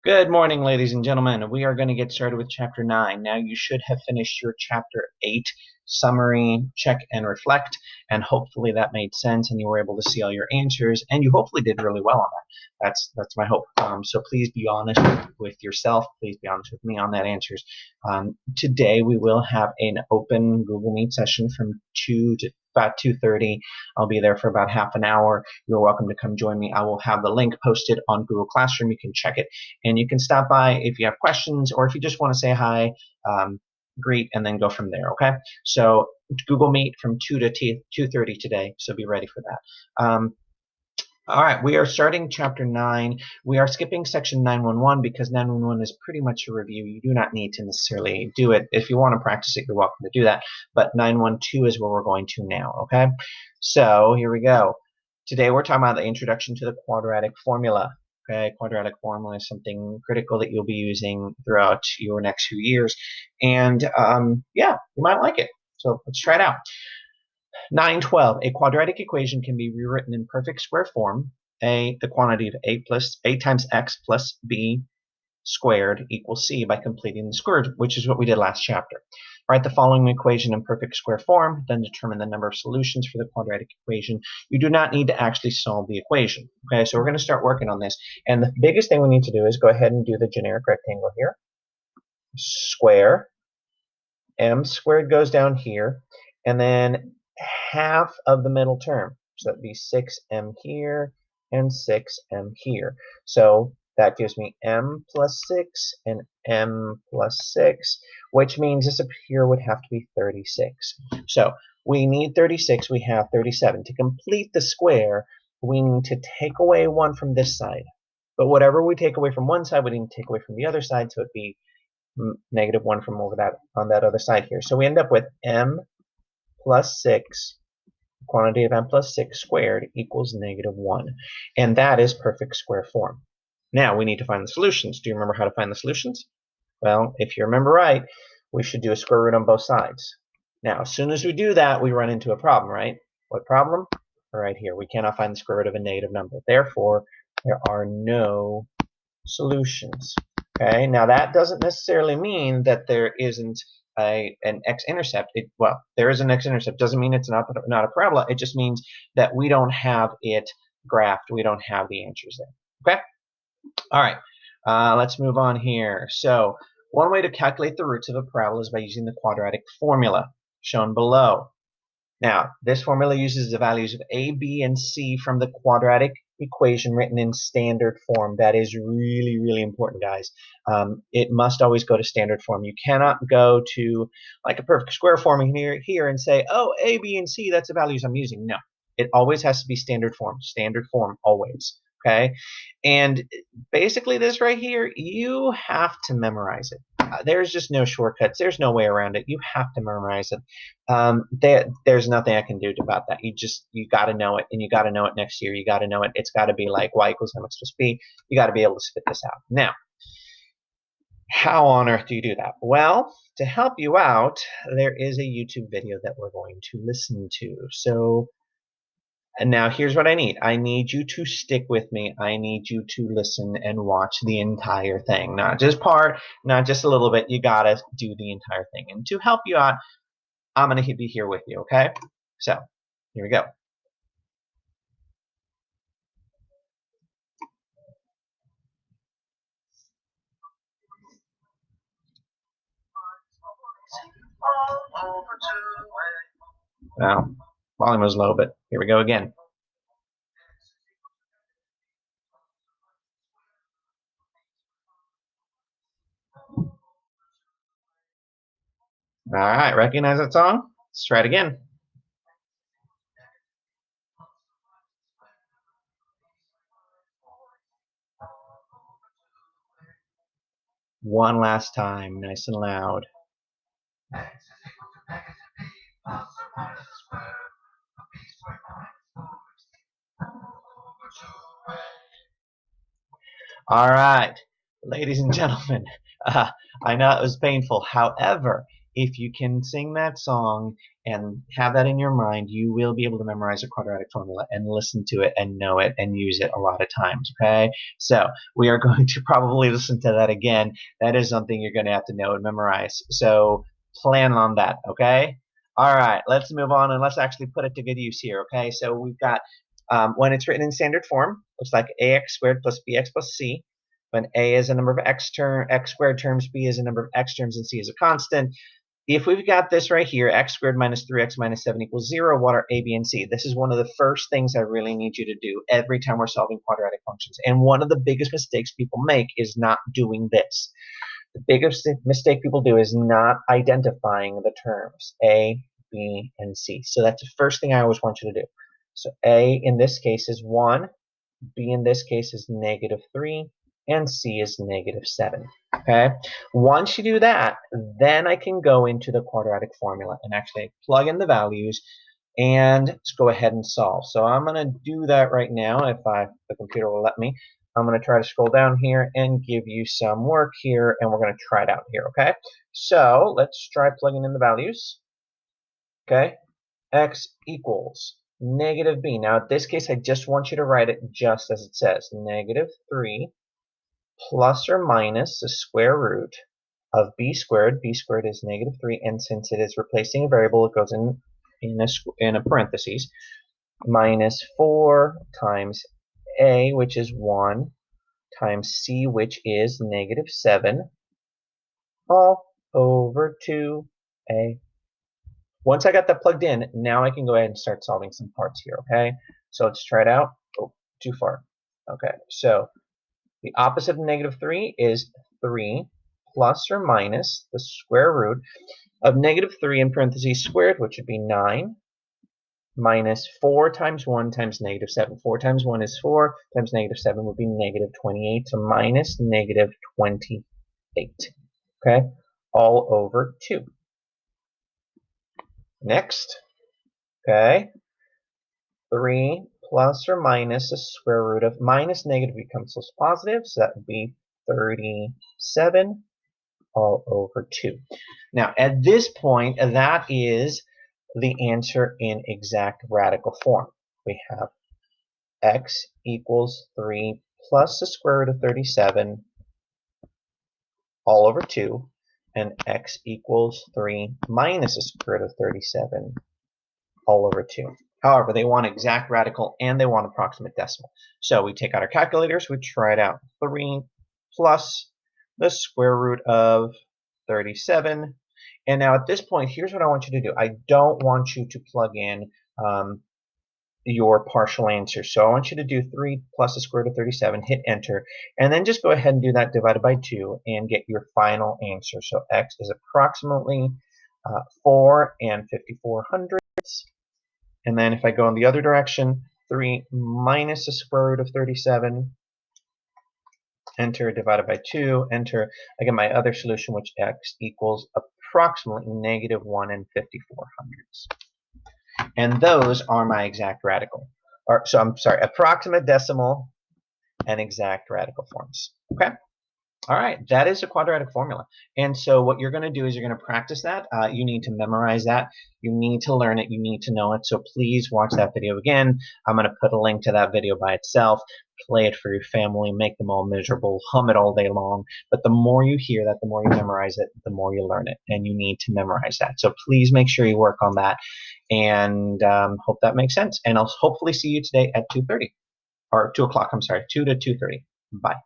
Good morning, ladies and gentlemen. We are going to get started with Chapter 9. Now, you should have finished your Chapter 8 summary, check, and reflect, and hopefully that made sense and you were able to see all your answers, and you hopefully did really well on that. That's my hope. So please be honest with yourself. Please be honest with me on that answers. Today, we will have an open Google Meet session from 2 to about 2:30. I'll be there for about half an hour. You're welcome to come join me. I will have the link posted on Google Classroom. You can check it. And you can stop by if you have questions or if you just want to say hi, greet, and then go from there, okay? So Google Meet from 2 to 2:30 today, so be ready for that. All right, we are starting Chapter 9. We are skipping Section 911 because 911 is pretty much a review. You do not need to necessarily do it. If you want to practice it, you're welcome to do that. But 912 is where we're going to now, okay? So here we go. Today we're talking about the introduction to the quadratic formula. Okay, quadratic formula is something critical that you'll be using throughout your next few years. And yeah, you might like it. So let's try it out. 912. A quadratic equation can be rewritten in perfect square form. The quantity of a times x plus b squared equals c by completing the square root, which is what we did last chapter. Write the following equation in perfect square form, then determine the number of solutions for the quadratic equation. You do not need to actually solve the equation. Okay, so we're going to start working on this. And the biggest thing we need to do is go ahead and do the generic rectangle here. Square. M squared goes down here. And then half of the middle term. So that'd be 6m here and 6m here. So that gives me m plus 6 and m plus 6, which means this up here would have to be 36. So we need 36, we have 37. To complete the square, we need to take away 1 from this side. But whatever we take away from one side, we need to take away from the other side, so it'd be negative 1 from over that on that other side here. So we end up with m plus 6, quantity of m plus 6 squared equals negative 1. And that is perfect square form. Now we need to find the solutions. Do you remember how to find the solutions? Well, if you remember right, we should do a square root on both sides. Now, as soon as we do that, we run into a problem, right? What problem? Right here. We cannot find the square root of a negative number. Therefore, there are no solutions. Okay, now that doesn't necessarily mean that there isn't an x-intercept. Well, there is an x-intercept. Doesn't mean it's not a parabola. It just means that we don't have it graphed. We don't have the answers there. Okay. All right. Let's move on here. So one way to calculate the roots of a parabola is by using the quadratic formula shown below. Now, this formula uses the values of a, b, and c from the quadratic equation written in standard form. That is really, really important, guys. It must always go to standard form. You cannot go to like a perfect square form here and say, oh, a, b, and c, that's the values I'm using. No, it always has to be standard form always. Okay, and basically this right here, you have to memorize it. There's just no shortcuts. There's no way around it. You have to memorize it. There's nothing I can do about that. You got to know it, and you got to know it next year. You got to know it. It's got to be like y equals mx plus b. You got to be able to spit this out. Now, how on earth do you do that? Well, to help you out, there is a YouTube video that we're going to listen to. So, and now here's what I need. I need you to stick with me. I need you to listen and watch the entire thing. Not just part, not just a little bit. You gotta do the entire thing. And to help you out, I'm gonna be here with you, okay? So, here we go. Well, volume was low, but here we go again. All right, recognize that song? Let's try it again. One last time, nice and loud. All right, ladies and gentlemen, I know it was painful. However, if you can sing that song and have that in your mind, you will be able to memorize a quadratic formula and listen to it and know it and use it a lot of times, okay? So we are going to probably listen to that again. That is something you're going to have to know and memorize. So plan on that, okay? All right, let's move on and let's actually put it to good use here, okay? So we've got, when it's written in standard form, looks like ax squared plus bx plus c. When a is a number of x squared terms, b is a number of x terms, and c is a constant. If we've got this right here, x squared minus 3x minus 7 equals 0, what are a, b, and c? This is one of the first things I really need you to do every time we're solving quadratic functions. And one of the biggest mistakes people make is not doing this. The biggest mistake people do is not identifying the terms a, b, and c. So that's the first thing I always want you to do. So a in this case is 1, b in this case is -3, and c is -7. Okay? Once you do that, then I can go into the quadratic formula and actually plug in the values and let's go ahead and solve. So I'm going to do that right now if the computer will let me. I'm going to try to scroll down here and give you some work here, and we're going to try it out here, okay? So let's try plugging in the values. Okay? X equals -b. Now, in this case, I just want you to write it just as it says. -3 plus or minus the square root of b squared. B squared is -3, and since it is replacing a variable, it goes in a parentheses, minus 4 times a, which is 1, times c, which is -7, all over 2a. Once I got that plugged in, now I can go ahead and start solving some parts here, okay? So let's try it out. Oh, too far. Okay, so the opposite of -3 is 3 plus or minus the square root of -3 in parentheses squared, which would be 9, minus 4 times 1 times -7. 4 times 1 is 4, times -7 would be -28, so minus -28, okay? All over 2. Next, okay? 3 plus or minus the square root of minus negative becomes positive, so that would be 37 all over 2. Now, at this point, that is the answer in exact radical form. We have x equals 3 plus the square root of 37 all over 2, and x equals 3 minus the square root of 37 all over 2. However, they want exact radical and they want approximate decimal. So we take out our calculators, we try it out. 3 plus the square root of 37. And now at this point, here's what I want you to do. I don't want you to plug in your partial answer. So I want you to do 3 plus the square root of 37, hit enter, and then just go ahead and do that divided by 2 and get your final answer. So x is approximately 4 and 54/100ths. And then if I go in the other direction, 3 minus the square root of 37, enter, divided by 2, enter. I get my other solution, which x equals approximately -1 and 54/100ths. And those are my exact radical. So I'm sorry, approximate decimal and exact radical forms. Okay? All right, that is a quadratic formula. And so what you're going to do is you're going to practice that. You need to memorize that. You need to learn it. You need to know it. So please watch that video again. I'm going to put a link to that video by itself. Play it for your family. Make them all miserable. Hum it all day long. But the more you hear that, the more you memorize it, the more you learn it. And you need to memorize that. So please make sure you work on that. And hope that makes sense. And I'll hopefully see you today at 2:30. Or 2 o'clock, I'm sorry, 2 to 2:30. Bye.